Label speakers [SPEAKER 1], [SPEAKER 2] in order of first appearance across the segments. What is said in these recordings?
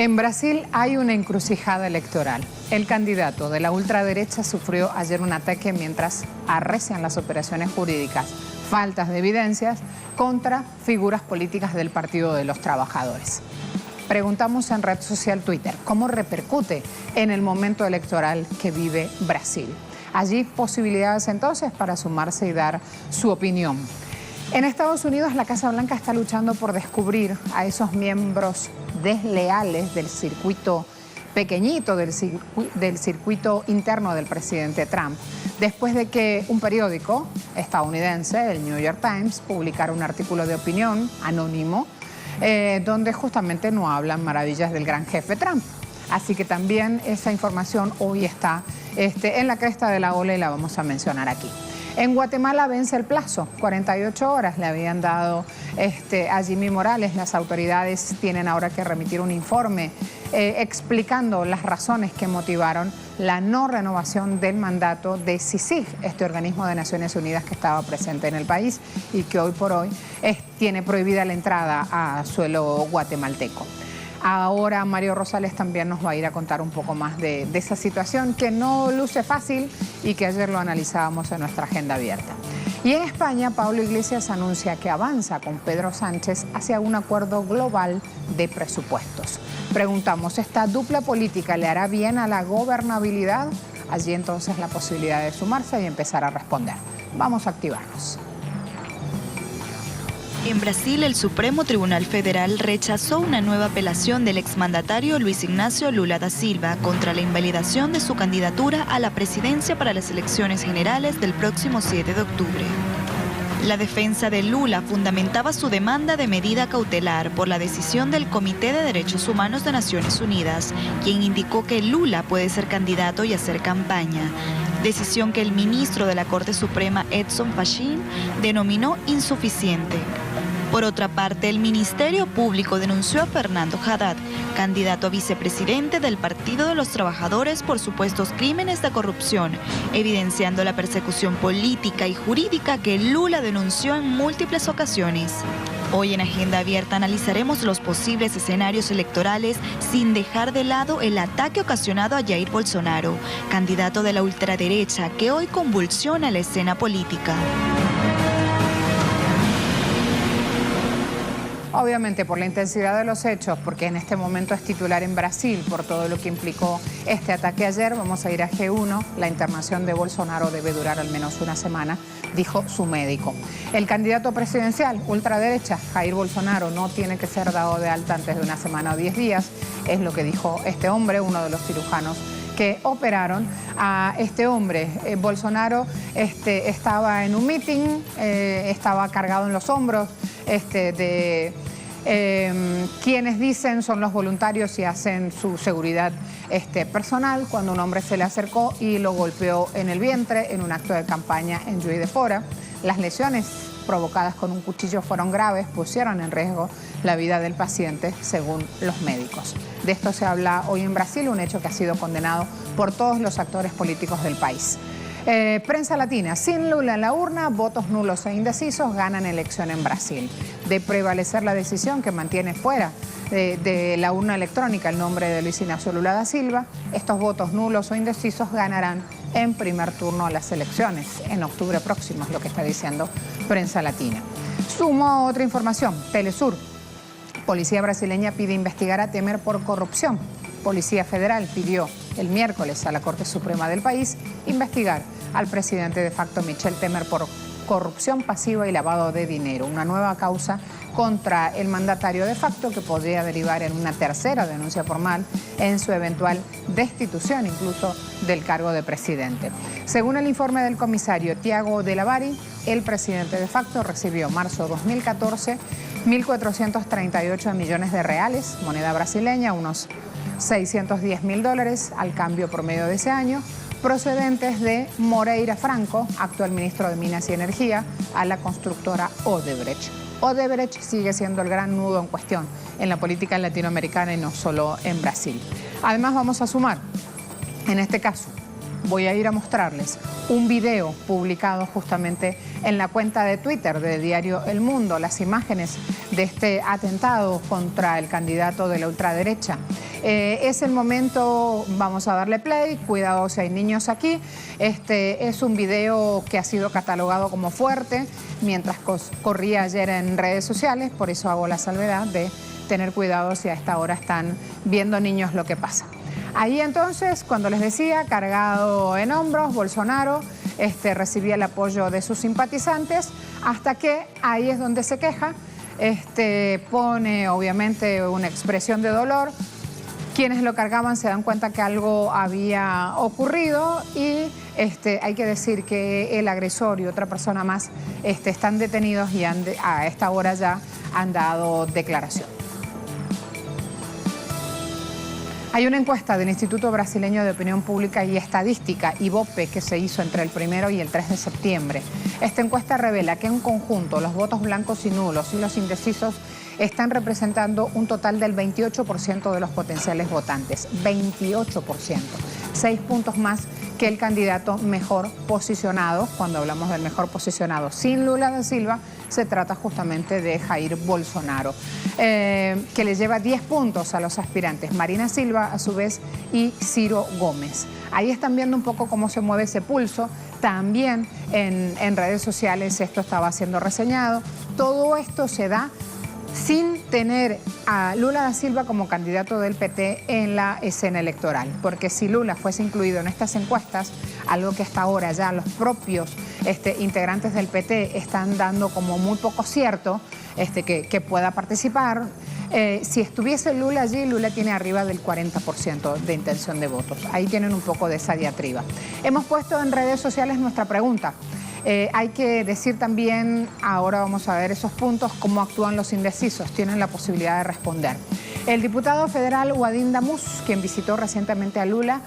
[SPEAKER 1] En Brasil hay una encrucijada electoral. El candidato de la ultraderecha sufrió ayer un ataque mientras arrecian las operaciones jurídicas, faltas de evidencias contra figuras políticas del Partido de los Trabajadores. Preguntamos en red social Twitter cómo repercute en el momento electoral que vive Brasil. Allí posibilidades entonces para sumarse y dar su opinión. En Estados Unidos, la Casa Blanca está luchando por descubrir a esos miembros desleales del circuito pequeñito, del circuito interno del presidente Trump, después de que un periódico estadounidense, el New York Times, publicara un artículo de opinión anónimo donde justamente no hablan maravillas del gran jefe Trump. Así que también esa información hoy está en la cresta de la ola y la vamos a mencionar aquí. En Guatemala vence el plazo, 48 horas le habían dado a Jimmy Morales. Las autoridades tienen ahora que remitir un informe explicando las razones que motivaron la no renovación del mandato de CICIG, este organismo de Naciones Unidas que estaba presente en el país y que hoy por hoy tiene prohibida la entrada a suelo guatemalteco. Ahora Mario Rosales también nos va a ir a contar un poco más de esa situación que no luce fácil y que ayer lo analizábamos en nuestra agenda abierta. Y en España, Pablo Iglesias anuncia que avanza con Pedro Sánchez hacia un acuerdo global de presupuestos. Preguntamos, ¿esta dupla política le hará bien a la gobernabilidad? Allí entonces la posibilidad de sumarse y empezar a responder. Vamos a activarnos.
[SPEAKER 2] En Brasil, el Supremo Tribunal Federal rechazó una nueva apelación del exmandatario Luis Ignacio Lula da Silva contra la invalidación de su candidatura a la presidencia para las elecciones generales del próximo 7 de octubre. La defensa de Lula fundamentaba su demanda de medida cautelar por la decisión del Comité de Derechos Humanos de Naciones Unidas, quien indicó que Lula puede ser candidato y hacer campaña, decisión que el ministro de la Corte Suprema, Edson Fachin, denominó insuficiente. Por otra parte, el Ministerio Público denunció a Fernando Haddad, candidato a vicepresidente del Partido de los Trabajadores, por supuestos crímenes de corrupción, evidenciando la persecución política y jurídica que Lula denunció en múltiples ocasiones. Hoy en Agenda Abierta analizaremos los posibles escenarios electorales sin dejar de lado el ataque ocasionado a Jair Bolsonaro, candidato de la ultraderecha que hoy convulsiona la escena política.
[SPEAKER 1] Obviamente por la intensidad de los hechos, porque en este momento es titular en Brasil, por todo lo que implicó este ataque ayer, vamos a ir a G1. La internación de Bolsonaro debe durar al menos una semana, dijo su médico. El candidato presidencial, ultraderecha, Jair Bolsonaro, no tiene que ser dado de alta antes de una semana o 10 días, es lo que dijo este hombre, uno de los cirujanos que operaron a este hombre. Bolsonaro estaba en un meeting, estaba cargado en los hombros de quienes dicen son los voluntarios y hacen su seguridad personal, cuando un hombre se le acercó y lo golpeó en el vientre en un acto de campaña en Juiz de Fora. Las lesiones provocadas con un cuchillo fueron graves, pusieron en riesgo la vida del paciente, según los médicos. De esto se habla hoy en Brasil, un hecho que ha sido condenado por todos los actores políticos del país. Prensa Latina, sin Lula en la urna, votos nulos e indecisos ganan elección en Brasil. De prevalecer la decisión que mantiene fuera de la urna electrónica el nombre de Luis Ignacio Lula da Silva, estos votos nulos o indecisos ganarán en primer turno las elecciones en octubre próximo, es lo que está diciendo Prensa Latina. Sumo otra información, Telesur. Policía brasileña pide investigar a Temer por corrupción. Policía Federal pidió el miércoles a la Corte Suprema del país investigar al presidente de facto Michel Temer por corrupción pasiva y lavado de dinero. Una nueva causa contra el mandatario de facto que podría derivar en una tercera denuncia formal en su eventual destitución incluso del cargo de presidente. Según el informe del comisario Thiago de la Bari, el presidente de facto recibió marzo 2014 1.438 millones de reales, moneda brasileña, unos $610.000 al cambio promedio de ese año, procedentes de Moreira Franco, actual ministro de Minas y Energía, a la constructora Odebrecht. Odebrecht sigue siendo el gran nudo en cuestión en la política latinoamericana y no solo en Brasil. Además vamos a sumar, en este caso, voy a ir a mostrarles un video publicado justamente en la cuenta de Twitter del diario El Mundo, las imágenes de este atentado contra el candidato de la ultraderecha. Es el momento, vamos a darle play, cuidado si hay niños aquí. Este es un video que ha sido catalogado como fuerte mientras corría ayer en redes sociales, por eso hago la salvedad de tener cuidado si a esta hora están viendo niños lo que pasa. Ahí entonces, cuando les decía, cargado en hombros, Bolsonaro recibía el apoyo de sus simpatizantes, hasta que ahí es donde se queja, pone obviamente una expresión de dolor. Quienes lo cargaban se dan cuenta que algo había ocurrido y hay que decir que el agresor y otra persona más están detenidos y a esta hora ya han dado declaración. Hay una encuesta del Instituto Brasileño de Opinión Pública y Estadística, IBOPE, que se hizo entre el 1 y el 3 de septiembre. Esta encuesta revela que en conjunto los votos blancos y nulos y los indecisos están representando un total del 28% de los potenciales votantes. 28%. 6 puntos más que el candidato mejor posicionado. Cuando hablamos del mejor posicionado sin Lula da Silva, se trata justamente de Jair Bolsonaro, que le lleva 10 puntos a los aspirantes Marina Silva, a su vez, y Ciro Gómez. Ahí están viendo un poco cómo se mueve ese pulso. También en redes sociales esto estaba siendo reseñado. Todo esto se da sin tener a Lula da Silva como candidato del PT en la escena electoral. Porque si Lula fuese incluido en estas encuestas, algo que hasta ahora ya los propios integrantes del PT están dando como muy poco cierto, que pueda participar, si estuviese Lula allí, Lula tiene arriba del 40% de intención de votos. Ahí tienen un poco de esa diatriba. Hemos puesto en redes sociales nuestra pregunta. Hay que decir también, ahora vamos a ver esos puntos, cómo actúan los indecisos. Tienen la posibilidad de responder. El diputado federal Wadín Damus, quien visitó recientemente a Lula,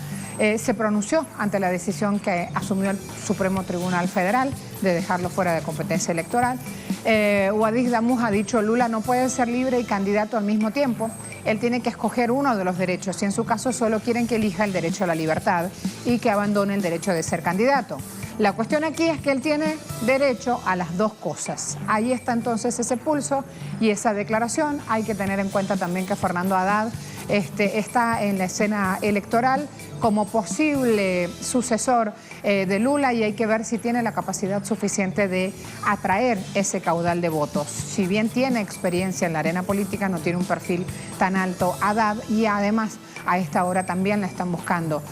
[SPEAKER 1] se pronunció ante la decisión que asumió el Supremo Tribunal Federal de dejarlo fuera de competencia electoral. Wadín Damus ha dicho: Lula no puede ser libre y candidato al mismo tiempo. Él tiene que escoger uno de los derechos y en su caso solo quieren que elija el derecho a la libertad y que abandone el derecho de ser candidato. La cuestión aquí es que él tiene derecho a las dos cosas. Ahí está entonces ese pulso y esa declaración. Hay que tener en cuenta también que Fernando Haddad está en la escena electoral como posible sucesor de Lula y hay que ver si tiene la capacidad suficiente de atraer ese caudal de votos. Si bien tiene experiencia en la arena política, no tiene un perfil tan alto Haddad y además a esta hora también la están buscando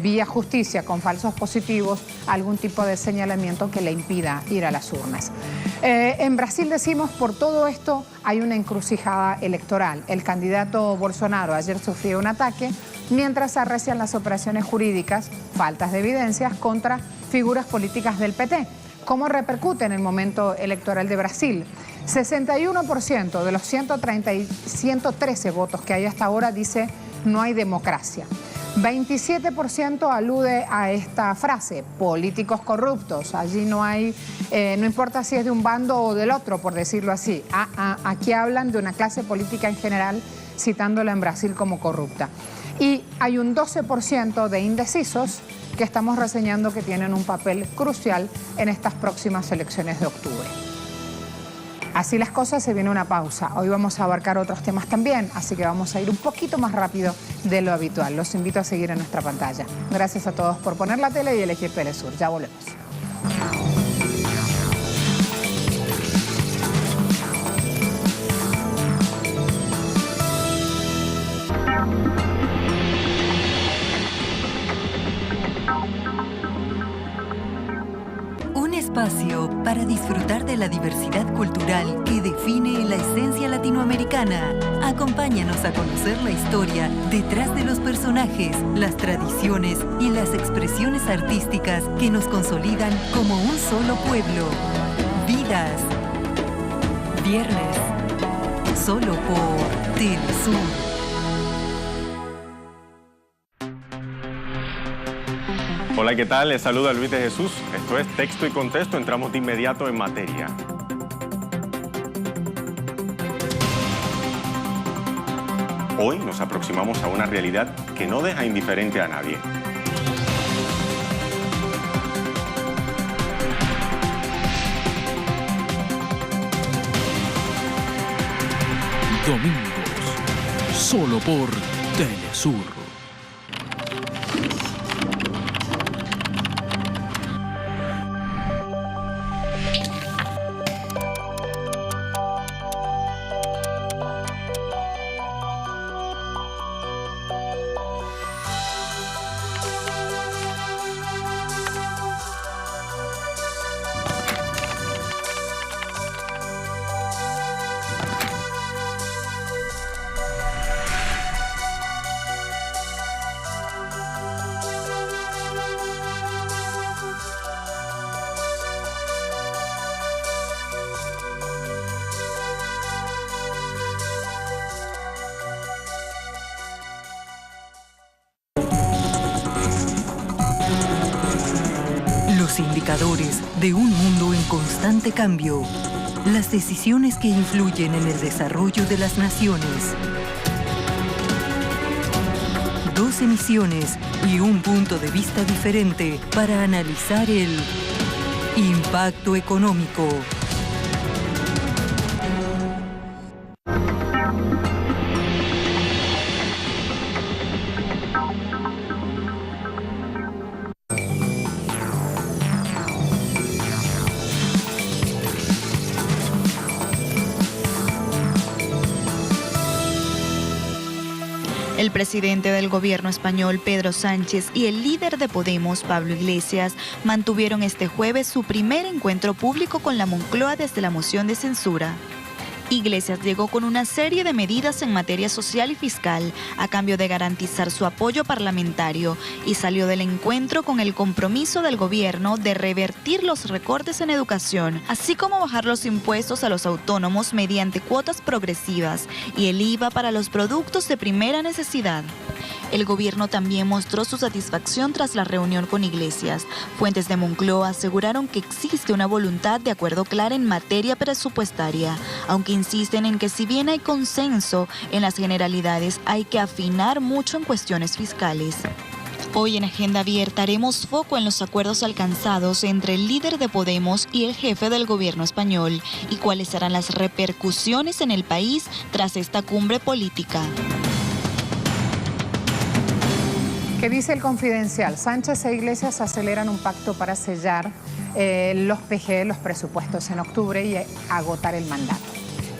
[SPEAKER 1] vía justicia con falsos positivos, algún tipo de señalamiento que le impida ir a las urnas. En Brasil decimos, por todo esto hay una encrucijada electoral. El candidato Bolsonaro ayer sufrió un ataque mientras arrecian las operaciones jurídicas, faltas de evidencias contra figuras políticas del PT. ¿Cómo repercute en el momento electoral de Brasil? 61% de los 113 votos que hay hasta ahora dice no hay democracia. 27% alude a esta frase, políticos corruptos. Allí no hay, no importa si es de un bando o del otro, por decirlo así. Aquí hablan de una clase política en general, citándola en Brasil como corrupta. Y hay un 12% de indecisos que estamos reseñando que tienen un papel crucial en estas próximas elecciones de octubre. Así las cosas, se viene una pausa. Hoy vamos a abarcar otros temas también, así que vamos a ir un poquito más rápido de lo habitual. Los invito a seguir en nuestra pantalla. Gracias a todos por poner la tele y elegir Telesur. Ya volvemos.
[SPEAKER 3] Espacio para disfrutar de la diversidad cultural que define la esencia latinoamericana. Acompáñanos a conocer la historia detrás de los personajes, las tradiciones y las expresiones artísticas que nos consolidan como un solo pueblo. Vidas. Viernes. Solo por Telesur.
[SPEAKER 4] Hola, ¿qué tal? Les saluda Luis de Jesús. Esto es Texto y Contexto. Entramos de inmediato en materia. Hoy nos aproximamos a una realidad que no deja indiferente a nadie.
[SPEAKER 5] Domingos, solo por Telesur.
[SPEAKER 3] Los indicadores de un mundo en constante cambio. Las decisiones que influyen en el desarrollo de las naciones. Dos emisiones y un punto de vista diferente para analizar el impacto económico.
[SPEAKER 2] El presidente del gobierno español, Pedro Sánchez, y el líder de Podemos, Pablo Iglesias, mantuvieron este jueves su primer encuentro público con la Moncloa desde la moción de censura. Iglesias llegó con una serie de medidas en materia social y fiscal a cambio de garantizar su apoyo parlamentario y salió del encuentro con el compromiso del gobierno de revertir los recortes en educación, así como bajar los impuestos a los autónomos mediante cuotas progresivas y el IVA para los productos de primera necesidad. El gobierno también mostró su satisfacción tras la reunión con Iglesias. Fuentes de Moncloa aseguraron que existe una voluntad de acuerdo clara en materia presupuestaria, aunque insisten en que si bien hay consenso en las generalidades, hay que afinar mucho en cuestiones fiscales. Hoy en Agenda Abierta haremos foco en los acuerdos alcanzados entre el líder de Podemos y el jefe del gobierno español y cuáles serán las repercusiones en el país tras esta cumbre política.
[SPEAKER 1] ¿Qué dice el Confidencial? Sánchez e Iglesias aceleran un pacto para sellar los PG, los presupuestos en octubre y agotar el mandato.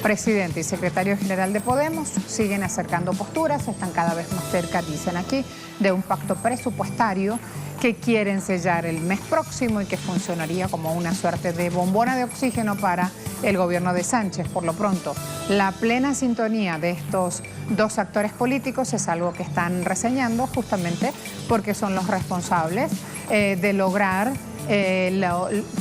[SPEAKER 1] Presidente y secretario general de Podemos siguen acercando posturas, están cada vez más cerca, dicen aquí, de un pacto presupuestario que quieren sellar el mes próximo y que funcionaría como una suerte de bombona de oxígeno para el gobierno de Sánchez. Por lo pronto, la plena sintonía de estos dos actores políticos es algo que están reseñando justamente porque son los responsables de lograr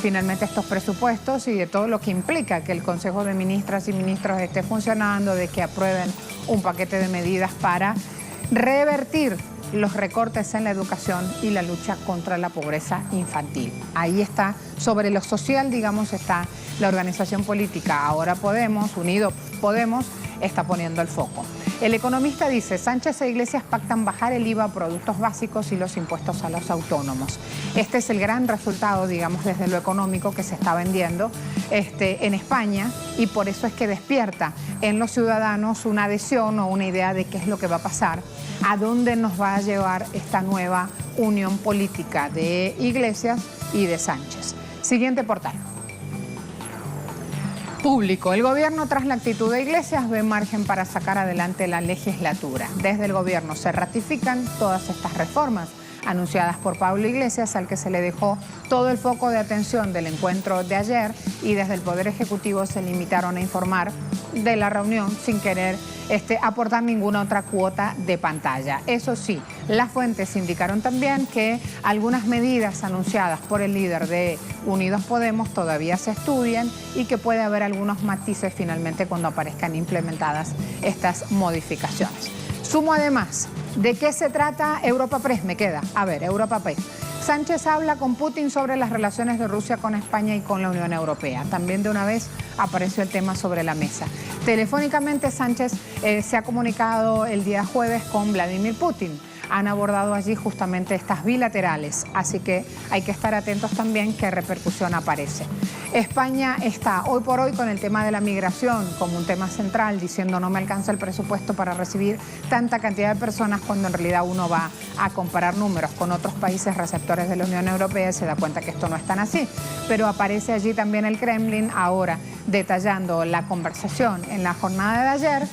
[SPEAKER 1] finalmente estos presupuestos y de todo lo que implica que el Consejo de Ministras y Ministros esté funcionando, de que aprueben un paquete de medidas para revertir los recortes en la educación y la lucha contra la pobreza infantil. Ahí está, sobre lo social, digamos, está la organización política Ahora Podemos, Unido Podemos, está poniendo el foco. El economista dice, Sánchez e Iglesias pactan bajar el IVA a productos básicos y los impuestos a los autónomos. Este es el gran resultado, digamos, desde lo económico que se está vendiendo en España y por eso es que despierta en los ciudadanos una adhesión o una idea de qué es lo que va a pasar, a dónde nos va a llevar esta nueva unión política de Iglesias y de Sánchez. Siguiente portal. Público. El gobierno, tras la actitud de Iglesias, ve margen para sacar adelante la legislatura. Desde el gobierno se ratifican todas estas reformas anunciadas por Pablo Iglesias, al que se le dejó todo el foco de atención del encuentro de ayer, y desde el Poder Ejecutivo se limitaron a informar de la reunión sin querer aportar ninguna otra cuota de pantalla. Eso sí, las fuentes indicaron también que algunas medidas anunciadas por el líder de Unidos Podemos todavía se estudian y que puede haber algunos matices finalmente cuando aparezcan implementadas estas modificaciones. Sumo además, ¿de qué se trata Europa Press? Me queda. A ver, Europa Press. Sánchez habla con Putin sobre las relaciones de Rusia con España y con la Unión Europea. También de una vez apareció el tema sobre la mesa. Telefónicamente Sánchez se ha comunicado el día jueves con Vladimir Putin. han abordado allí justamente estas bilaterales, así que hay que estar atentos también qué repercusión aparece. España está hoy por hoy con el tema de la migración como un tema central, diciendo no me alcanza el presupuesto para recibir tanta cantidad de personas, cuando en realidad uno va a comparar números con otros países receptores de la Unión Europea y se da cuenta que esto no es tan así. Pero aparece allí también el Kremlin ahora detallando la conversación en la jornada de ayer,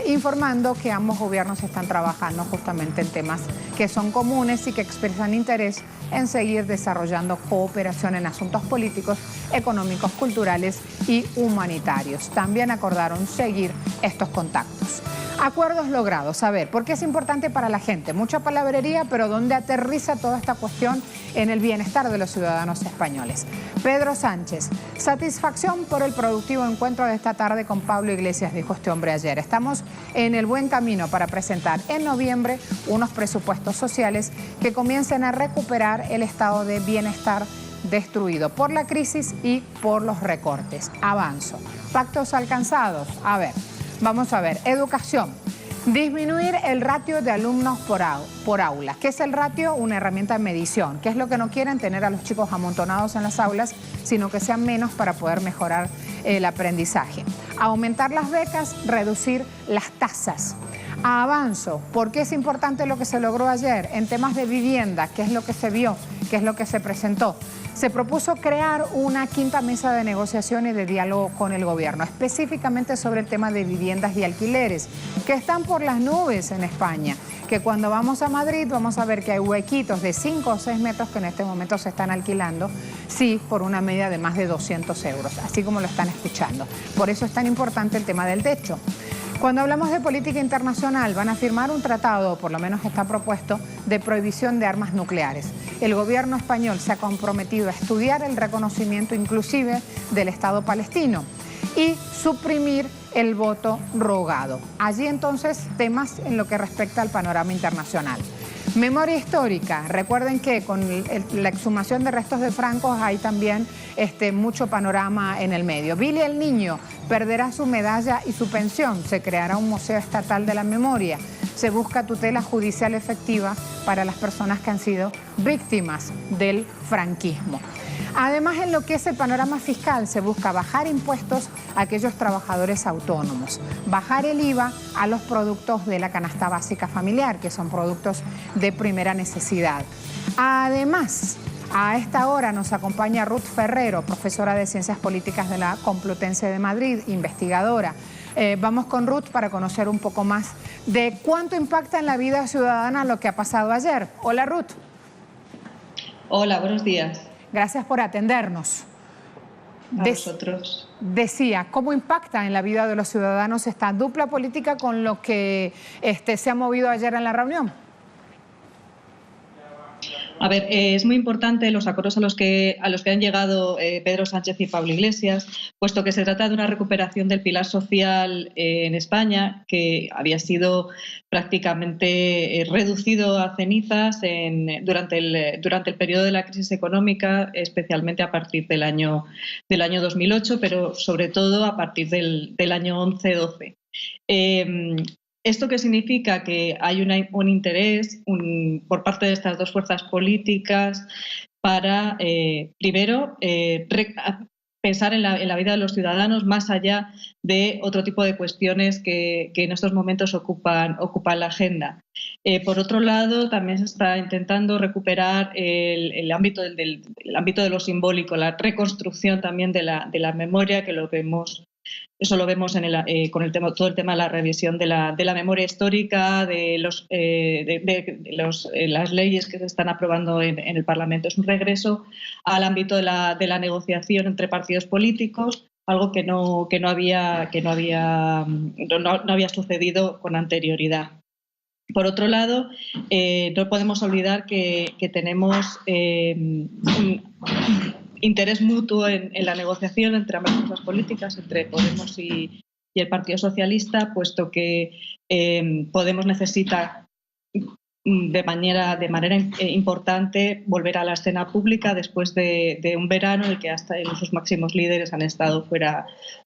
[SPEAKER 1] informando que ambos gobiernos están trabajando justamente en temas que son comunes y que expresan interés en seguir desarrollando cooperación en asuntos políticos, económicos, culturales y humanitarios. También acordaron seguir estos contactos. Acuerdos logrados. A ver, ¿por qué es importante para la gente? Mucha palabrería, pero ¿dónde aterriza toda esta cuestión en el bienestar de los ciudadanos españoles? Pedro Sánchez, satisfacción por el productivo encuentro de esta tarde con Pablo Iglesias, dijo este hombre ayer. Estamos en el buen camino para presentar en noviembre unos presupuestos sociales que comiencen a recuperar el estado de bienestar destruido por la crisis y por los recortes. Avanzo. Pactos alcanzados. A ver. Vamos a ver, educación. Disminuir el ratio de alumnos por aula. ¿Qué es el ratio? Una herramienta de medición. ¿Qué es lo que no quieren? Tener a los chicos amontonados en las aulas, sino que sean menos para poder mejorar el aprendizaje. Aumentar las becas, reducir las tasas. Avanzo. ¿Por qué es importante lo que se logró ayer? En temas de vivienda, ¿qué es lo que se vio? ¿Qué es lo que se presentó? Se propuso crear una quinta mesa de negociación y de diálogo con el gobierno, específicamente sobre el tema de viviendas y alquileres, que están por las nubes en España, que cuando vamos a Madrid vamos a ver que hay huequitos de 5 o 6 metros que en este momento se están alquilando, sí, por una media de más de 200 euros, así como lo están escuchando. Por eso es tan importante el tema del techo. Cuando hablamos de política internacional, van a firmar un tratado, o por lo menos está propuesto, de prohibición de armas nucleares. El gobierno español se ha comprometido a estudiar el reconocimiento inclusive del Estado palestino y suprimir el voto rogado. Allí entonces temas en lo que respecta al panorama internacional. Memoria histórica. Recuerden que con la exhumación de restos de Franco hay también mucho panorama en el medio. Billy el Niño perderá su medalla y su pensión. Se creará un museo estatal de la memoria. Se busca tutela judicial efectiva para las personas que han sido víctimas del franquismo. Además, en lo que es el panorama fiscal, se busca bajar impuestos a aquellos trabajadores autónomos, bajar el IVA a los productos de la canasta básica familiar, que son productos de primera necesidad. Además, a esta hora nos acompaña Ruth Ferrero, profesora de Ciencias Políticas de la Complutense de Madrid, investigadora. Vamos con Ruth para conocer un poco más de cuánto impacta en la vida ciudadana lo que ha pasado ayer. Hola, Ruth.
[SPEAKER 5] Hola, buenos días.
[SPEAKER 1] Gracias por atendernos.
[SPEAKER 5] A vosotros.
[SPEAKER 1] Decía, ¿cómo impacta en la vida de los ciudadanos esta dupla política con lo que se ha movido ayer en la reunión?
[SPEAKER 5] A ver, es muy importante los acuerdos a los que han llegado Pedro Sánchez y Pablo Iglesias, puesto que se trata de una recuperación del pilar social en España, que había sido prácticamente reducido a cenizas durante el periodo de la crisis económica, especialmente a partir del año 2008, pero sobre todo a partir del año 11-12. ¿Esto qué significa? Que hay un interés por parte de estas dos fuerzas políticas para, primero, pensar en la vida de los ciudadanos más allá de otro tipo de cuestiones que en estos momentos ocupan la agenda. Por otro lado, también se está intentando recuperar el ámbito de lo simbólico, la reconstrucción también de la memoria, que eso lo vemos con todo el tema de la revisión de la memoria histórica, de las leyes que se están aprobando en el Parlamento. Es un regreso al ámbito de la negociación entre partidos políticos, algo que no había sucedido con anterioridad. Por otro lado, no podemos olvidar que tenemos un interés mutuo en la negociación entre ambas fuerzas políticas, entre Podemos y el Partido Socialista, puesto que Podemos necesita de manera importante volver a la escena pública después de un verano en el que hasta sus máximos líderes han estado fuera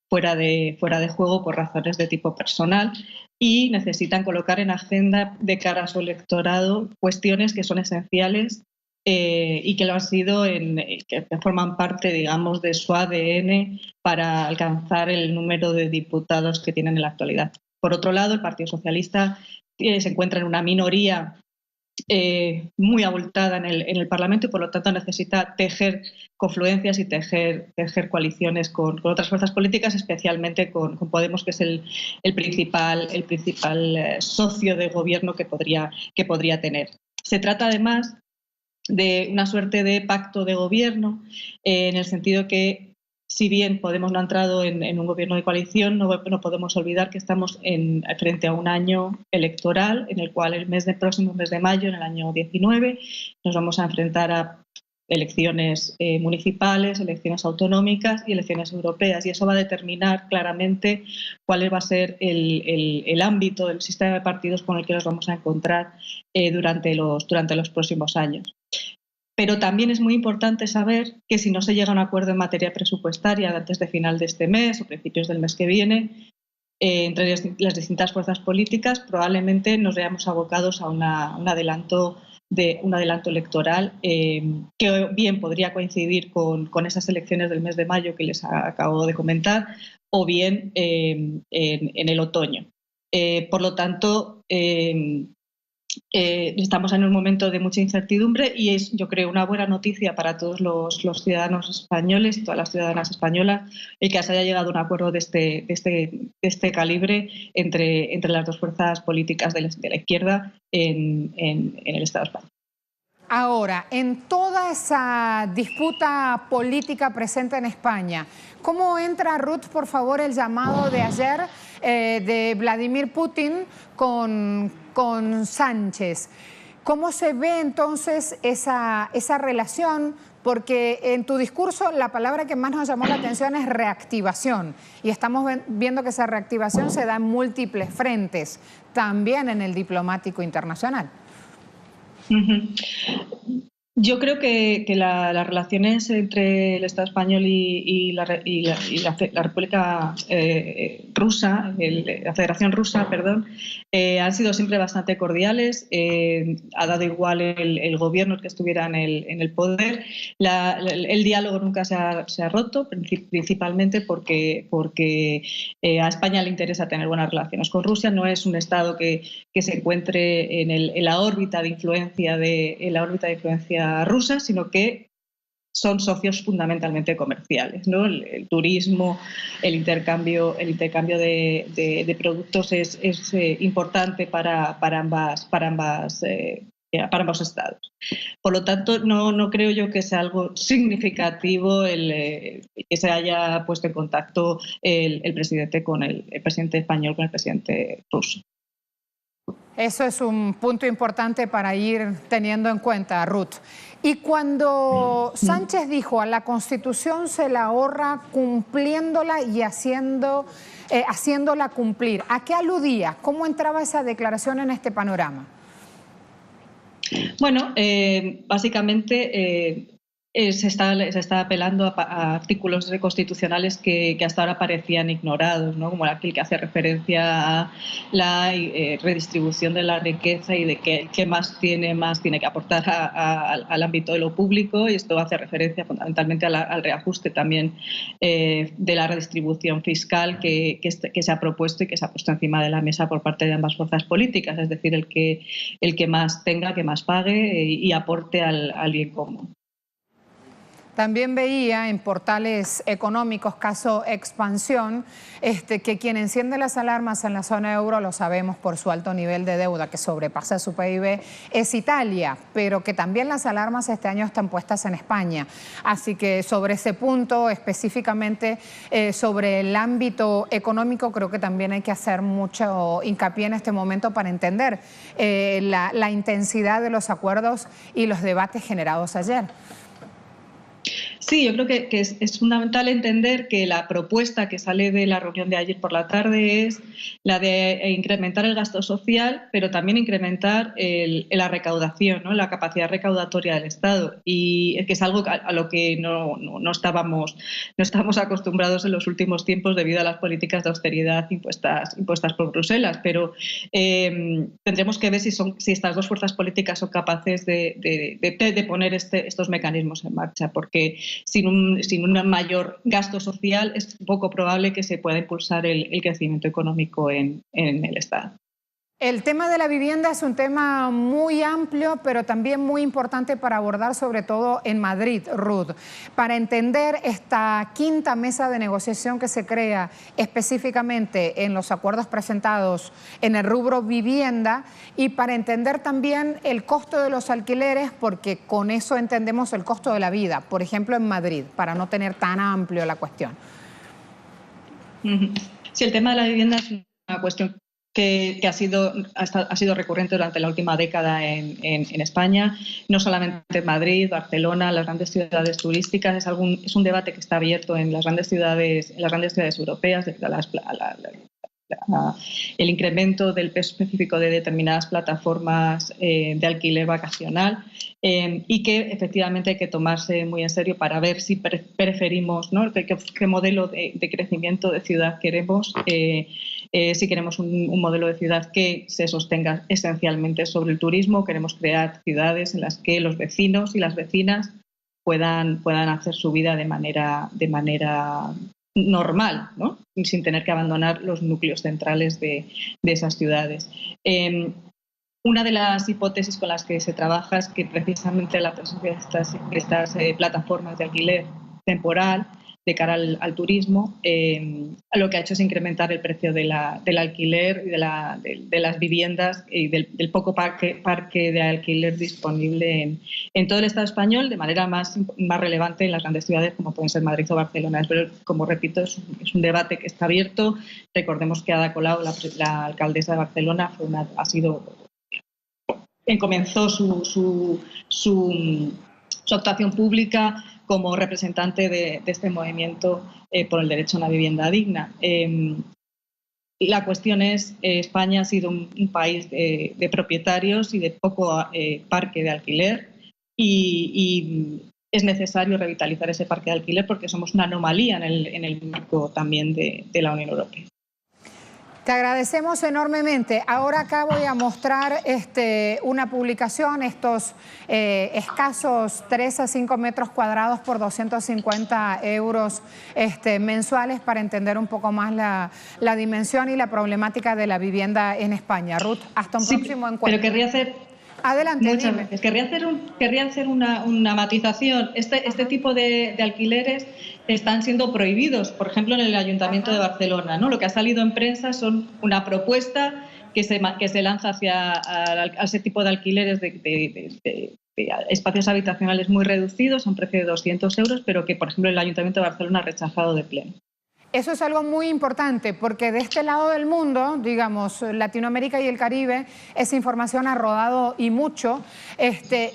[SPEAKER 5] de juego por razones de tipo personal. y necesitan colocar en agenda de cara a su electorado cuestiones que son esenciales y que lo han sido, que forman parte, digamos, de su ADN para alcanzar el número de diputados que tienen en la actualidad. Por otro lado, el Partido Socialista se encuentra en una minoría muy abultada en el Parlamento y por lo tanto necesita tejer confluencias y tejer coaliciones con otras fuerzas políticas, especialmente con Podemos, que es el principal socio de gobierno que podría tener. Se trata además de una suerte de pacto de gobierno en el sentido que, si bien Podemos no ha entrado en un gobierno de coalición, no podemos olvidar que estamos frente a un año electoral en el cual el próximo mes de mayo, en el año 19, nos vamos a enfrentar a elecciones municipales, elecciones autonómicas y elecciones europeas, y eso va a determinar claramente cuál va a ser el ámbito del sistema de partidos con el que nos vamos a encontrar durante los próximos años. Pero también es muy importante saber que si no se llega a un acuerdo en materia presupuestaria antes de final de este mes o principios del mes que viene, entre las distintas fuerzas políticas, probablemente nos veamos abocados a un adelanto electoral que bien podría coincidir con esas elecciones del mes de mayo que les acabo de comentar, o bien en el otoño. Por lo tanto, estamos en un momento de mucha incertidumbre y es, yo creo, una buena noticia para todos los ciudadanos españoles y todas las ciudadanas españolas el que se haya llegado a un acuerdo de este calibre entre las dos fuerzas políticas de la izquierda en el Estado español.
[SPEAKER 1] Ahora, en toda esa disputa política presente en España, ¿cómo entra, Ruth, por favor, el llamado de ayer de Vladimir Putin con Sánchez? ¿Cómo se ve entonces esa relación? Porque en tu discurso la palabra que más nos llamó la atención es reactivación. Y estamos viendo que esa reactivación se da en múltiples frentes, también en el diplomático internacional.
[SPEAKER 5] Yo creo que las relaciones entre el Estado español y la República Rusa, la Federación Rusa, perdón, han sido siempre bastante cordiales. Ha dado igual el gobierno que estuviera en el poder. El diálogo nunca se ha roto, principalmente porque a España le interesa tener buenas relaciones con Rusia. No es un Estado que se encuentre en la órbita de influencia rusa, sino que son socios fundamentalmente comerciales, ¿no? El turismo, el intercambio de productos es importante para ambos estados. Por lo tanto, no creo yo que sea algo significativo que se haya puesto en contacto el presidente español con el presidente ruso.
[SPEAKER 1] Eso es un punto importante para ir teniendo en cuenta, Ruth. Y cuando Sánchez dijo a la Constitución se la ahorra cumpliéndola y haciéndola cumplir, ¿a qué aludía? ¿Cómo entraba esa declaración en este panorama?
[SPEAKER 5] Bueno, básicamente se está apelando a artículos constitucionales que hasta ahora parecían ignorados, ¿no? Como aquel que hace referencia a la redistribución de la riqueza y de que el que más tiene que aportar al ámbito de lo público, y esto hace referencia fundamentalmente al reajuste también de la redistribución fiscal que se ha propuesto y que se ha puesto encima de la mesa por parte de ambas fuerzas políticas, es decir, el que más tenga, que más pague y aporte al bien común.
[SPEAKER 1] También veía en portales económicos, caso Expansión, que quien enciende las alarmas en la zona euro, lo sabemos por su alto nivel de deuda que sobrepasa su PIB, es Italia, pero que también las alarmas este año están puestas en España. Así que sobre ese punto, específicamente sobre el ámbito económico, creo que también hay que hacer mucho hincapié en este momento para entender la intensidad de los acuerdos y los debates generados ayer.
[SPEAKER 5] Sí, yo creo que es fundamental entender que la propuesta que sale de la reunión de ayer por la tarde es la de incrementar el gasto social, pero también incrementar la recaudación, ¿no? La capacidad recaudatoria del Estado, y que es algo a lo que no estábamos acostumbrados en los últimos tiempos debido a las políticas de austeridad impuestas por Bruselas. Pero tendremos que ver si estas dos fuerzas políticas son capaces de poner estos mecanismos en marcha, porque sin un mayor gasto social es poco probable que se pueda impulsar el crecimiento económico en el Estado.
[SPEAKER 1] El tema de la vivienda es un tema muy amplio, pero también muy importante para abordar, sobre todo en Madrid, Ruth. Para entender esta quinta mesa de negociación que se crea específicamente en los acuerdos presentados en el rubro vivienda, y para entender también el costo de los alquileres, porque con eso entendemos el costo de la vida, por ejemplo en Madrid, para no tener tan amplio la cuestión.
[SPEAKER 5] Sí, el tema de la vivienda es una cuestión que ha sido recurrente durante la última década en España, no solamente en Madrid, Barcelona, las grandes ciudades turísticas. Es un debate que está abierto en las grandes ciudades europeas, el incremento del peso específico de determinadas plataformas de alquiler vacacional, y que efectivamente hay que tomarse muy en serio para ver si preferimos, ¿no?, qué modelo de crecimiento de ciudad queremos. Si queremos un modelo de ciudad que se sostenga esencialmente sobre el turismo, queremos crear ciudades en las que los vecinos y las vecinas puedan hacer su vida de manera normal, ¿no?, sin tener que abandonar los núcleos centrales de esas ciudades. Una de las hipótesis con las que se trabaja es que precisamente la presencia de estas plataformas de alquiler temporal de cara al turismo, lo que ha hecho es incrementar el precio del alquiler y de las viviendas y del poco parque de alquiler disponible en todo el Estado español, de manera más relevante en las grandes ciudades como pueden ser Madrid o Barcelona. Pero, como repito, es un debate que está abierto. Recordemos que Ada Colau, la alcaldesa de Barcelona, comenzó su actuación pública como representante de este movimiento por el derecho a una vivienda digna. La cuestión es, España ha sido un país de propietarios y de poco parque de alquiler, y es necesario revitalizar ese parque de alquiler porque somos una anomalía en el marco también de la Unión Europea.
[SPEAKER 1] Te agradecemos enormemente. Ahora acá voy a mostrar una publicación, estos escasos 3 a 5 metros cuadrados por 250 euros mensuales, para entender un poco más la dimensión y la problemática de la vivienda en España. Ruth, hasta un próximo encuentro.
[SPEAKER 5] Pero querría hacer...
[SPEAKER 1] Adelante,
[SPEAKER 5] muchas
[SPEAKER 1] dime.
[SPEAKER 5] Gracias. Querría hacer una matización. Este tipo de alquileres están siendo prohibidos, por ejemplo, en el Ayuntamiento de Barcelona, ¿no? Lo que ha salido en prensa son una propuesta que se lanza hacia ese tipo de alquileres de espacios habitacionales muy reducidos a un precio de 200 euros, pero que, por ejemplo, el Ayuntamiento de Barcelona ha rechazado de pleno.
[SPEAKER 1] Eso es algo muy importante, porque de este lado del mundo, digamos, Latinoamérica y el Caribe, esa información ha rodado y mucho,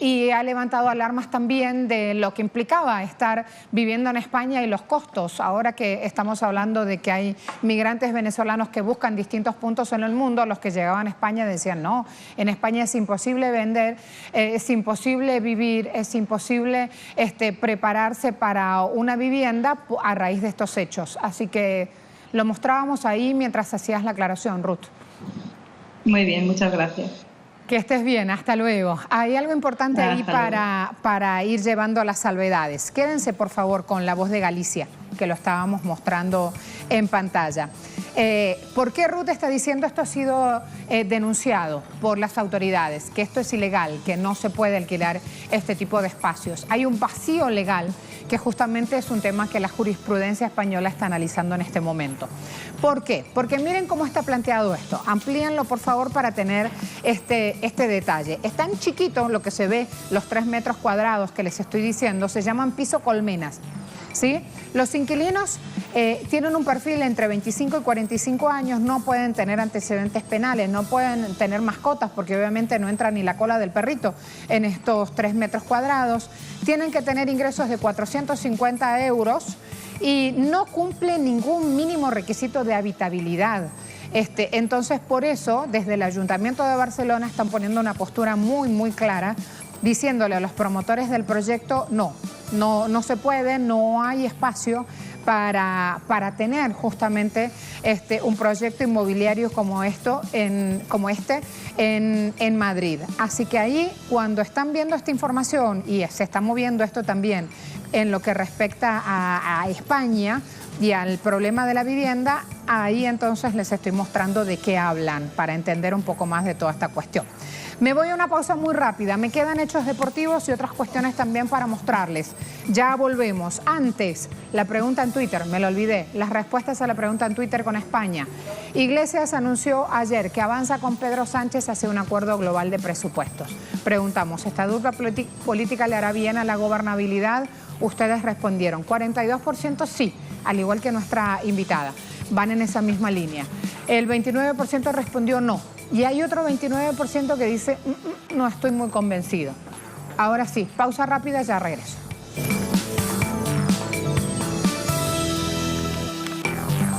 [SPEAKER 1] y ha levantado alarmas también de lo que implicaba estar viviendo en España y los costos. Ahora que estamos hablando de que hay migrantes venezolanos que buscan distintos puntos en el mundo, los que llegaban a España decían, no, en España es imposible vender, es imposible vivir, es imposible prepararse para una vivienda a raíz de estos hechos. Así que lo mostrábamos ahí mientras hacías la aclaración, Ruth.
[SPEAKER 5] Muy bien, muchas gracias.
[SPEAKER 1] Que estés bien, hasta luego. Hay algo importante ahí para ir llevando las salvedades. Quédense, por favor, con La Voz de Galicia, que lo estábamos mostrando en pantalla. ¿Por qué Ruth está diciendo esto? Ha sido denunciado por las autoridades, que esto es ilegal, que no se puede alquilar este tipo de espacios. Hay un vacío legal que justamente es un tema que la jurisprudencia española está analizando en este momento. ¿Por qué? Porque miren cómo está planteado esto. Amplíenlo, por favor, para tener este detalle. Es tan chiquito lo que se ve, los 3 metros cuadrados que les estoy diciendo, se llaman piso colmenas. ¿sí? Los inquilinos tienen un perfil entre 25 y 45 años, no pueden tener antecedentes penales, no pueden tener mascotas porque obviamente no entra ni la cola del perrito en estos 3 metros cuadrados, tienen que tener ingresos de 450 euros y no cumplen ningún mínimo requisito de habitabilidad. Entonces, por eso, desde el Ayuntamiento de Barcelona están poniendo una postura muy clara, diciéndole a los promotores del proyecto, no se puede, no hay espacio para tener justamente un proyecto inmobiliario como este en Madrid. Así que ahí, cuando están viendo esta información y se está moviendo esto también en lo que respecta a España y al problema de la vivienda, ahí entonces les estoy mostrando de qué hablan para entender un poco más de toda esta cuestión. Me voy a una pausa muy rápida, me quedan hechos deportivos y otras cuestiones también para mostrarles. Ya volvemos. Antes, la pregunta en Twitter, me lo olvidé, las respuestas a la pregunta en Twitter con España. Iglesias anunció ayer que avanza con Pedro Sánchez hacia un acuerdo global de presupuestos. Preguntamos, ¿esta dupla política le hará bien a la gobernabilidad? Ustedes respondieron, 42% sí, al igual que nuestra invitada. Van en esa misma línea. El 29% respondió no. Y hay otro 29% que dice, no estoy muy convencido. Ahora sí, pausa rápida, ya regreso.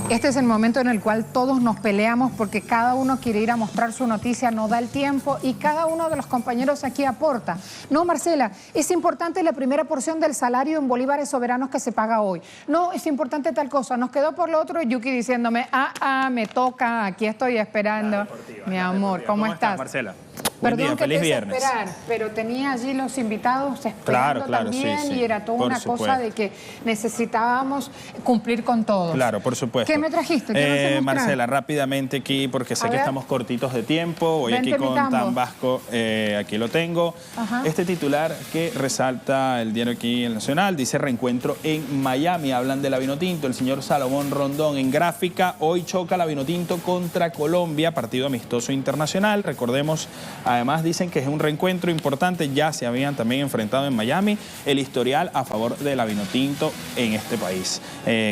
[SPEAKER 1] Este es el momento en el cual todos nos peleamos porque cada uno quiere ir a mostrar su noticia, no da el tiempo y cada uno de los compañeros aquí aporta. No, Marcela, es importante la primera porción del salario en bolívares soberanos que se paga hoy. No, es importante tal cosa. Nos quedó por lo otro Yuki diciéndome, me toca, aquí estoy esperando. Mi amor, ¿cómo estás?
[SPEAKER 6] Marcela?
[SPEAKER 1] Perdón que
[SPEAKER 6] feliz
[SPEAKER 1] te
[SPEAKER 6] viernes.
[SPEAKER 1] Esperar, pero tenía allí los invitados esperando también
[SPEAKER 6] sí,
[SPEAKER 1] y era toda una cosa de que necesitábamos cumplir con todos.
[SPEAKER 6] Claro, por supuesto.
[SPEAKER 1] ¿Qué me trajiste? ¿Qué nos vas a mostrar?
[SPEAKER 6] Marcela, rápidamente aquí, porque sé que estamos cortitos de tiempo. Voy aquí con Tan Vasco, aquí lo tengo. Ajá. Este titular que resalta el diario aquí El Nacional, dice reencuentro en Miami. Hablan de la Vinotinto, el señor Salomón Rondón en gráfica. Hoy choca la Vinotinto contra Colombia, partido amistoso internacional. Recordemos, además dicen que es un reencuentro importante, ya se habían también enfrentado en Miami, el historial a favor de la Vinotinto en este país,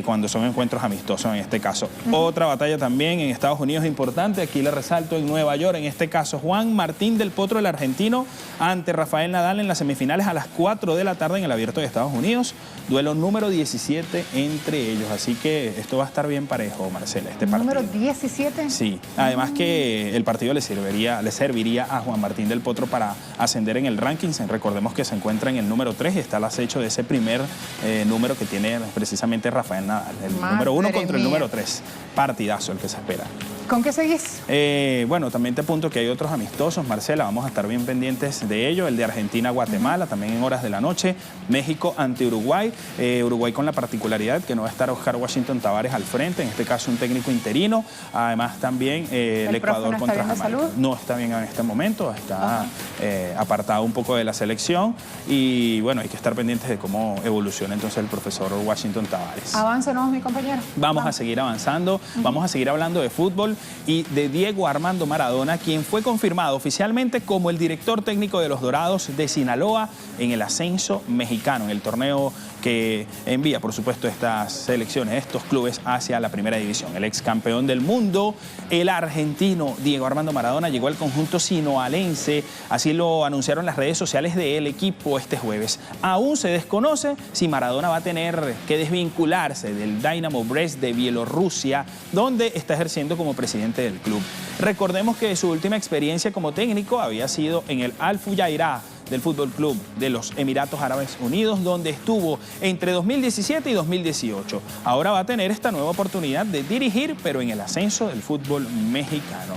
[SPEAKER 6] cuando son encuentros amistosos en este caso. Otra batalla también en Estados Unidos importante, aquí le resalto en Nueva York, en este caso Juan Martín del Potro, el argentino, ante Rafael Nadal en las semifinales a las 4 de la tarde en el Abierto de Estados Unidos, duelo número 17 entre ellos, así que esto va a estar bien parejo, Marcela, este partido.
[SPEAKER 1] ¿Número 17?
[SPEAKER 6] Sí, además que el partido le serviría a Juan Martín del Potro para ascender en el ranking. Recordemos que se encuentra en el número 3 y está al acecho de ese primer número que tiene precisamente Rafael Nadal, el número 1 contra el número 3. Partidazo el que se espera.
[SPEAKER 1] ¿Con qué seguís?
[SPEAKER 6] Bueno, también te apunto que hay otros amistosos, Marcela, vamos a estar bien pendientes de ello, el de Argentina-Guatemala, también en horas de la noche, México ante Uruguay, Uruguay con la particularidad que no va a estar Oscar Washington Tavares al frente, en este caso un técnico interino, además también el Ecuador contra Jamaica. No está bien en este momento, está apartado un poco de la selección y bueno, hay que estar pendientes de cómo evoluciona entonces el profesor Washington Tavares.
[SPEAKER 1] Aváncenos, mi compañero.
[SPEAKER 6] Vamos a seguir avanzando, vamos a seguir hablando de fútbol y de Diego Armando Maradona, quien fue confirmado oficialmente como el director técnico de los Dorados de Sinaloa en el ascenso mexicano, en el torneo que envía, por supuesto, estas selecciones, estos clubes hacia la primera división. El ex campeón del mundo, el argentino Diego Armando Maradona, llegó al conjunto sinoalense, así lo anunciaron las redes sociales del equipo este jueves. Aún se desconoce si Maradona va a tener que desvincularse del Dynamo Brest de Bielorrusia, donde está ejerciendo como presidente del club. Recordemos que su última experiencia como técnico había sido en el Al Fujairah del Fútbol Club de los Emiratos Árabes Unidos, donde estuvo entre 2017 y 2018. Ahora va a tener esta nueva oportunidad de dirigir, pero en el ascenso del fútbol mexicano.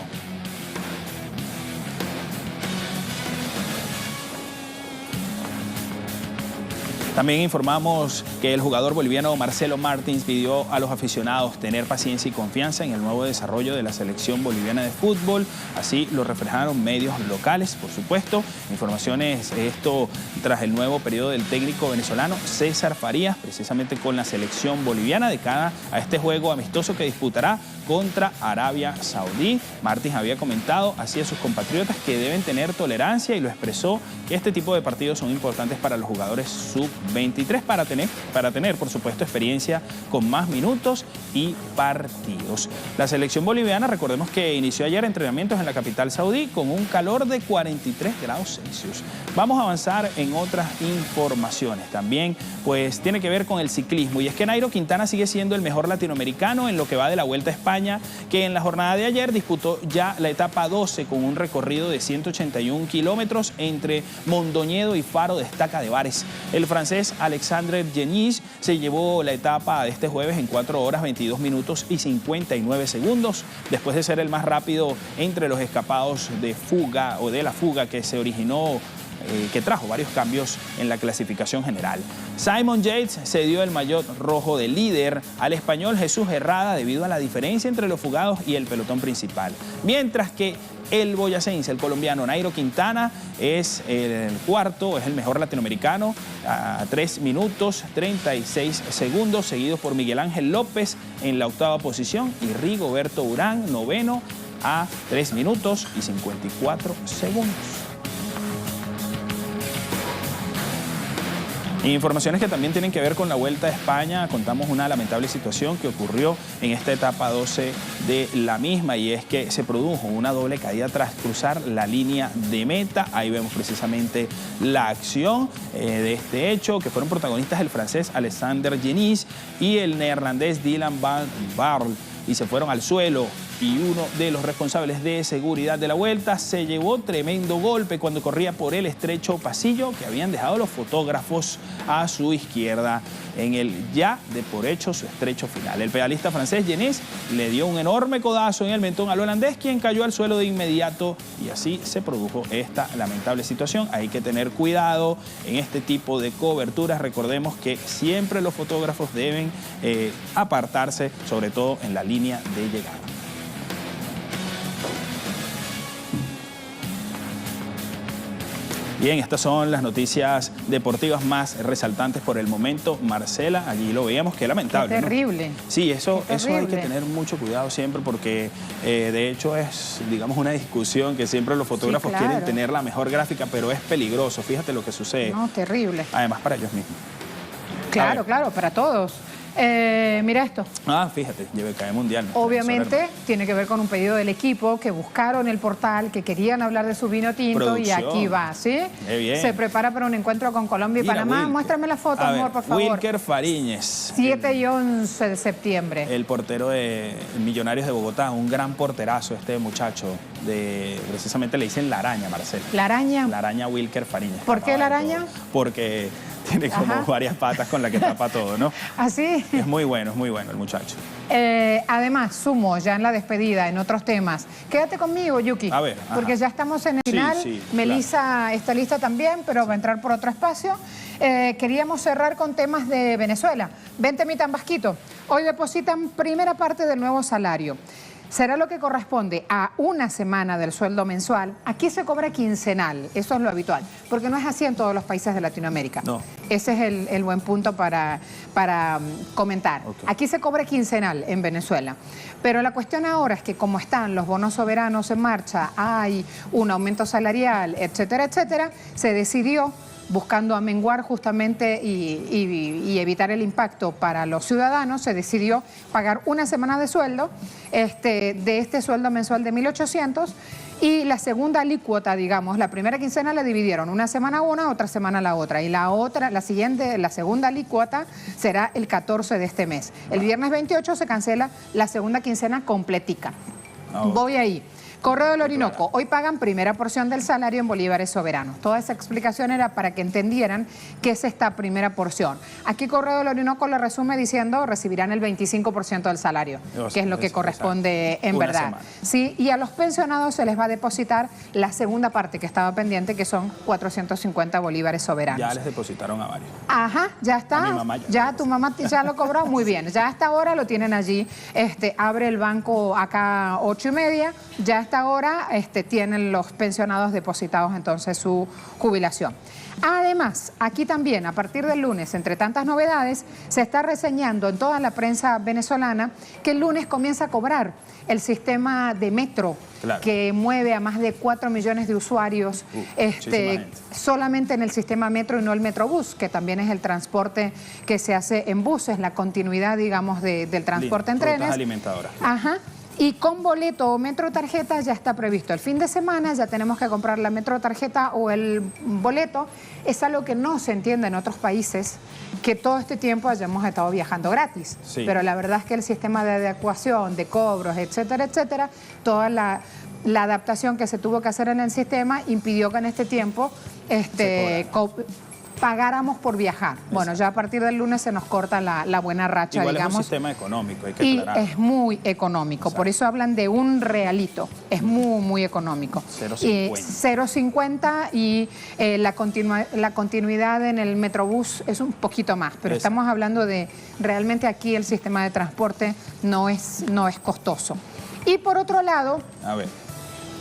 [SPEAKER 6] También informamos que el jugador boliviano Marcelo Martins pidió a los aficionados tener paciencia y confianza en el nuevo desarrollo de la selección boliviana de fútbol. Así lo reflejaron medios locales, por supuesto. Informaciones, esto tras el nuevo periodo del técnico venezolano César Farías, precisamente con la selección boliviana de cara a este juego amistoso que disputará contra Arabia Saudí. Martins había comentado así a sus compatriotas que deben tener tolerancia y lo expresó que este tipo de partidos son importantes para los jugadores sub-20. 23 para tener, por supuesto, experiencia con más minutos y partidos. La selección boliviana, recordemos que inició ayer entrenamientos en la capital saudí con un calor de 43 grados Celsius. Vamos a avanzar en otras informaciones. También, pues, tiene que ver con el ciclismo. Y es que Nairo Quintana sigue siendo el mejor latinoamericano en lo que va de la Vuelta a España, que en la jornada de ayer disputó ya la etapa 12 con un recorrido de 181 kilómetros entre Mondoñedo y Faro de Estaca de Bares. El francés Alexandre Denis se llevó la etapa de este jueves en 4 horas, 22 minutos y 59 segundos, después de ser el más rápido entre los escapados de fuga o de la fuga que se originó, que trajo varios cambios en la clasificación general. Simon Yates se dio el maillot rojo de líder al español Jesús Herrada debido a la diferencia entre los fugados y el pelotón principal. Mientras que el boyacense, el colombiano Nairo Quintana, es el cuarto, es el mejor latinoamericano, a 3 minutos 36 segundos, seguido por Miguel Ángel López en la octava posición y Rigoberto Urán, noveno, a 3 minutos y 54 segundos. Informaciones que también tienen que ver con la Vuelta a España. Contamos una lamentable situación que ocurrió en esta etapa 12 de la misma, y es que se produjo una doble caída tras cruzar la línea de meta. Ahí vemos precisamente la acción de este hecho, que fueron protagonistas el francés Alexandre Denis y el neerlandés Dylan van Baarle, y se fueron al suelo. Y uno de los responsables de seguridad de la Vuelta se llevó tremendo golpe cuando corría por el estrecho pasillo que habían dejado los fotógrafos a su izquierda en el ya de por hecho su estrecho final. El pedalista francés Denis le dio un enorme codazo en el mentón al holandés, quien cayó al suelo de inmediato, y así se produjo esta lamentable situación. Hay que tener cuidado en este tipo de coberturas. Recordemos que siempre los fotógrafos deben apartarse, sobre todo en la línea de llegada. Bien, estas son las noticias deportivas más resaltantes por el momento. Marcela, allí lo veíamos, qué lamentable.
[SPEAKER 1] Qué terrible.
[SPEAKER 6] ¿No? Sí, eso hay que
[SPEAKER 1] terrible.
[SPEAKER 6] tener mucho cuidado siempre, porque de hecho es, digamos, una discusión que siempre los fotógrafos quieren tener la mejor gráfica, pero es peligroso. Fíjate lo que sucede.
[SPEAKER 1] No, terrible.
[SPEAKER 6] Además para ellos mismos.
[SPEAKER 1] Claro, claro, para todos. Mira esto.
[SPEAKER 6] Ah, fíjate, cae mundial.
[SPEAKER 1] Obviamente tiene que ver con un pedido del equipo que buscaron el portal, que querían hablar de su vino tinto. Producción. Y aquí va, ¿sí?
[SPEAKER 6] Qué bien.
[SPEAKER 1] Se prepara para un encuentro con Colombia y Panamá.
[SPEAKER 6] Wilker.
[SPEAKER 1] Muéstrame la foto, amor, por favor.
[SPEAKER 6] Wilker Fariñez.
[SPEAKER 1] 7 y 11 de septiembre.
[SPEAKER 6] El portero de Millonarios de Bogotá, un gran porterazo este muchacho. Precisamente le dicen La Araña, Marcela.
[SPEAKER 1] ¿La Araña?
[SPEAKER 6] La Araña Wilker Fariñez.
[SPEAKER 1] ¿Por qué La Araña?
[SPEAKER 6] Porque tiene como varias patas con las que tapa todo, ¿no?
[SPEAKER 1] ¿Así?
[SPEAKER 6] Es muy bueno el muchacho.
[SPEAKER 1] Además, sumo ya en la despedida, en otros temas. Quédate conmigo, Yuki.
[SPEAKER 6] A ver.
[SPEAKER 1] Porque ya estamos en el final.
[SPEAKER 6] Sí,
[SPEAKER 1] Melissa está lista también, pero va a entrar por otro espacio. Queríamos cerrar con temas de Venezuela. Vente, mi tambasquito. Hoy depositan primera parte del nuevo salario. Será lo que corresponde a una semana del sueldo mensual. Aquí se cobra quincenal, eso es lo habitual, porque no es así en todos los países de Latinoamérica.
[SPEAKER 6] No.
[SPEAKER 1] Ese es el buen punto para comentar. Okay. Aquí se cobra quincenal en Venezuela, pero la cuestión ahora es que como están los bonos soberanos en marcha, hay un aumento salarial, etcétera, etcétera, se decidió, buscando amenguar justamente y evitar el impacto para los ciudadanos, se decidió pagar una semana de sueldo, de este sueldo mensual de 1.800, y la segunda alícuota, digamos, la primera quincena la dividieron, una semana una, otra semana la otra, y la segunda alícuota será el 14 de este mes. El viernes 28 se cancela la segunda quincena completica. Voy ahí. Correo del Orinoco, hoy pagan primera porción del salario en bolívares soberanos. Toda esa explicación era para que entendieran qué es esta primera porción. Aquí Correo del Orinoco lo resume diciendo recibirán el 25% del salario, que es lo que corresponde en verdad. Sí, y a los pensionados se les va a depositar la segunda parte que estaba pendiente, que son 450 bolívares soberanos.
[SPEAKER 6] Ya les depositaron a varios.
[SPEAKER 1] Ajá, ya está.
[SPEAKER 6] A mi mamá
[SPEAKER 1] ya tu mamá ya lo cobró, muy bien. Ya hasta ahora lo tienen allí. Abre el banco acá 8:30, ya hasta ahora tienen los pensionados depositados entonces su jubilación. Además, aquí también, a partir del lunes, entre tantas novedades, se está reseñando en toda la prensa venezolana que el lunes comienza a cobrar el sistema de metro, claro, que mueve a más de 4 millones de usuarios solamente en el sistema metro y no el Metrobús, que también es el transporte que se hace en buses, la continuidad, digamos, del transporte en trenes.
[SPEAKER 6] Rutas alimentadoras.
[SPEAKER 1] Ajá. Y con boleto o metro tarjeta ya está previsto el fin de semana, ya tenemos que comprar la metro tarjeta o el boleto. Es algo que no se entiende en otros países, que todo este tiempo hayamos estado viajando gratis. Sí. Pero la verdad es que el sistema de adecuación, de cobros, etcétera, etcétera, toda la adaptación que se tuvo que hacer en el sistema impidió que en este tiempo pagáramos por viajar. Exacto. Bueno, ya a partir del lunes se nos corta la buena racha,
[SPEAKER 6] igual
[SPEAKER 1] digamos.
[SPEAKER 6] Es un sistema económico, hay que aclarar.
[SPEAKER 1] Y es muy económico, exacto, por eso hablan de un realito, es muy económico. 0,50 y la continuidad en el Metrobús es un poquito más, pero estamos hablando de, realmente aquí el sistema de transporte no es costoso. Y por otro lado,
[SPEAKER 6] a ver,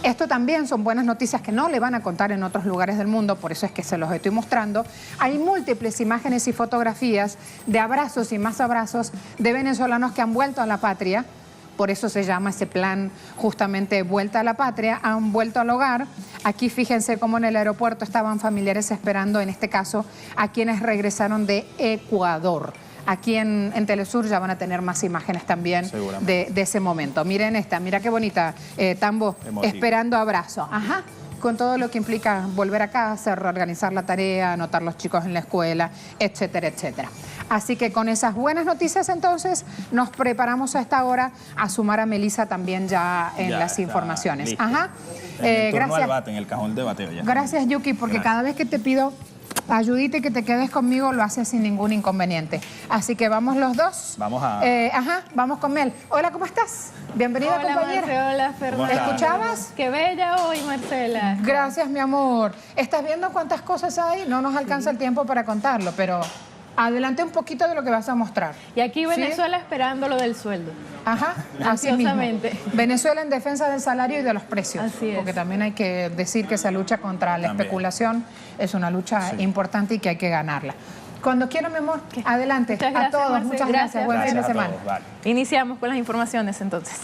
[SPEAKER 1] esto también son buenas noticias que no le van a contar en otros lugares del mundo, por eso es que se los estoy mostrando. Hay múltiples imágenes y fotografías de abrazos y más abrazos de venezolanos que han vuelto a la patria. Por eso se llama ese plan justamente Vuelta a la Patria, han vuelto al hogar. Aquí fíjense cómo en el aeropuerto estaban familiares esperando, en este caso, a quienes regresaron de Ecuador. Aquí en Telesur ya van a tener más imágenes también de ese momento. Miren esta, mira qué bonita, Tambo, emotivo, esperando abrazo. Ajá, con todo lo que implica volver a casa, reorganizar la tarea, anotar los chicos en la escuela, etcétera, etcétera. Así que con esas buenas noticias entonces nos preparamos a esta hora a sumar a Melissa también ya en las informaciones.
[SPEAKER 6] Listo.
[SPEAKER 1] Ajá.
[SPEAKER 6] Gracias. Al bate, en el cajón de bateo ya.
[SPEAKER 1] Gracias, Yuki, porque cada vez que te pido ayudita y que te quedes conmigo, lo haces sin ningún inconveniente. Así que vamos los dos.
[SPEAKER 6] Vamos a...
[SPEAKER 1] vamos con Mel. Hola, ¿cómo estás? Bienvenida,
[SPEAKER 7] hola,
[SPEAKER 1] compañera.
[SPEAKER 7] Marce, hola, Fernanda.
[SPEAKER 1] ¿Te escuchabas?
[SPEAKER 7] Qué bella hoy, Marcela.
[SPEAKER 1] Gracias, mi amor. ¿Estás viendo cuántas cosas hay? No nos alcanza el tiempo para contarlo, pero adelante un poquito de lo que vas a mostrar.
[SPEAKER 7] Y aquí Venezuela esperando lo del sueldo.
[SPEAKER 1] Ajá, así mismo. Venezuela en defensa del salario y de los precios.
[SPEAKER 7] Así es.
[SPEAKER 1] Porque también hay que decir que esa lucha contra la especulación es una lucha importante y que hay que ganarla. Cuando quiera, mi amor, adelante.
[SPEAKER 7] Muchas gracias,
[SPEAKER 1] a todos,
[SPEAKER 7] Marce.
[SPEAKER 1] Muchas gracias. Buen fin de semana.
[SPEAKER 7] Iniciamos con las informaciones entonces.